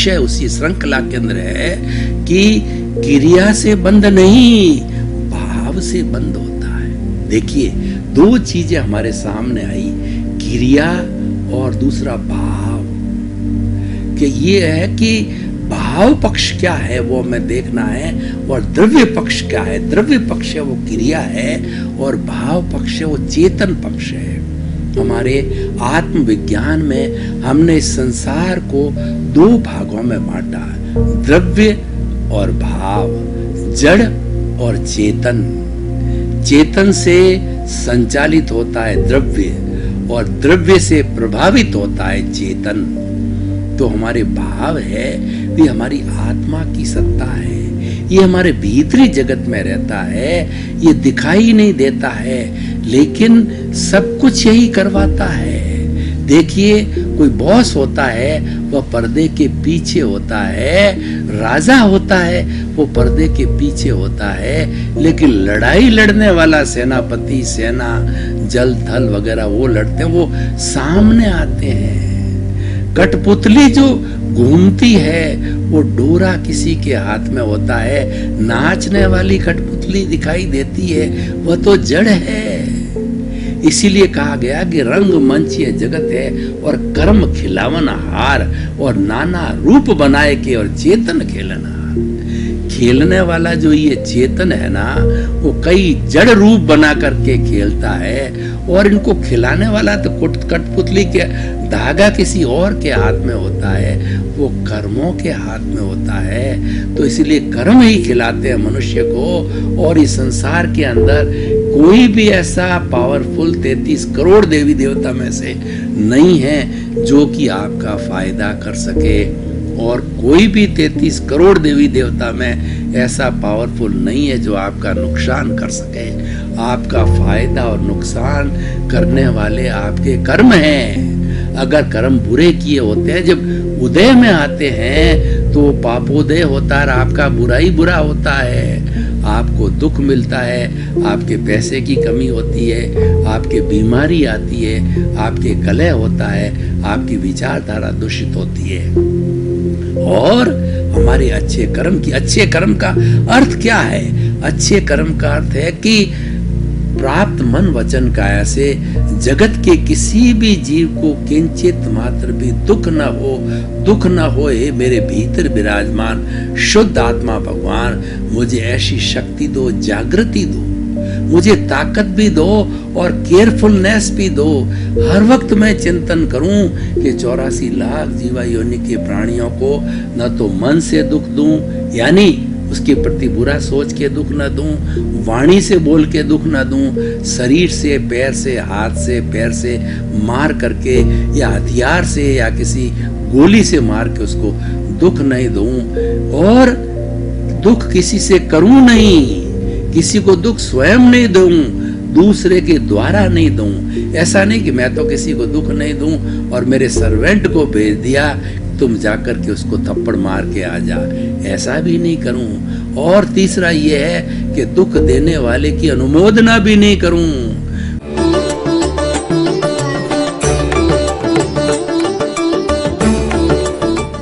विषय उसी श्रृंखला के अंदर है कि क्रिया से बंध नहीं, भाव से बंध होता है। देखिए, दो चीजें हमारे सामने आई, क्रिया और दूसरा भाव। कि ये है कि भाव पक्ष क्या है वो हमें देखना है, और द्रव्य पक्ष क्या है। द्रव्य पक्ष है वो क्रिया है, और भाव पक्ष है वो चेतन पक्ष है। हमारे आत्मविज्ञान में हमने इस संसार को दो भागों में बांटा, द्रव्य और भाव, जड़ और चेतन। चेतन से संचालित होता है द्रव्य, और द्रव्य से प्रभावित होता है चेतन। तो हमारे भाव है ये हमारी आत्मा की सत्ता है, ये हमारे भीतरी जगत में रहता है, ये दिखाई नहीं देता है, लेकिन सब कुछ यही करवाता है। देखिए, कोई बॉस होता है वह पर्दे के पीछे होता है, राजा होता है वो पर्दे के पीछे होता है, लेकिन लड़ाई लड़ने वाला सेनापति, सेना, जल थल वगैरह वो लड़ते हैं, वो सामने आते हैं। कठपुतली जो घूमती है वो डोरा किसी के हाथ में होता है, नाचने वाली कठपुतली दिखाई देती है, वह तो जड़ है। इसीलिए कहा गया कि रंग मंच ये जगत है, और कर्म खिलावन हार, और नाना रूप बनाए के और चेतन खेलना। खेलने वाला जो ये चेतन है ना, वो कई जड़ रूप बना करके खेलता है, और इनको खिलाने वाला तो कठपुतली के धागा किसी और के हाथ में होता है, वो कर्मों के हाथ में होता है। तो इसलिए कर्म ही खिलाते हैं मनुष्य को। और इस संसार के अंदर कोई भी ऐसा पावरफुल 33 करोड़ देवी देवता में से नहीं है जो कि आपका फायदा कर सके, और कोई भी 33 करोड़ देवी देवता में ऐसा पावरफुल नहीं है जो आपका नुकसान कर सके। आपका फायदा और नुकसान करने वाले आपके कर्म हैं। अगर कर्म बुरे किए होते हैं, जब उदय में आते हैं तो पापोदय होता है, आपका बुरा ही बुरा होता है। आपको दुख मिलता है, आपके पैसे की कमी होती है, आपके बीमारी आती है, आपके कलह होता है, आपकी विचारधारा दूषित होती है। और हमारे अच्छे कर्म का अर्थ क्या है? अच्छे कर्म का अर्थ है कि प्राप्त मन वचन काया से जगत के किसी भी जीव को किंचित मात्र भी दुख न हो मेरे भीतर विराजमान शुद्ध आत्मा भगवान, मुझे ऐसी शक्ति दो, जागृति दो, मुझे ताकत भी दो और केयरफुलनेस भी दो। हर वक्त मैं चिंतन करूं कि 84 लाख जीवा योनि के प्राणियों को न तो मन से दुख दूं, यानी उसके प्रति बुरा सोच के दुख न दूं, वाणी से बोल के दुख न दूं, शरीर से, पैर से, हाथ से, पैर से मार करके, या हथियार से, या किसी गोली से मार के उसको दुख नहीं दूं, और दुख किसी से करूं नहीं, किसी को दुख स्वयं नहीं दूं, दूसरे के द्वारा नहीं दूं। ऐसा नहीं कि मैं तो किसी को दुख नहीं दूं और मेरे सर्वेंट को भेज दिया तुम जाकर के उसको थप्पड़ मार के आ जा, ऐसा भी नहीं करूं। और तीसरा ये है कि दुख देने वाले की अनुमोदना भी नहीं करूं।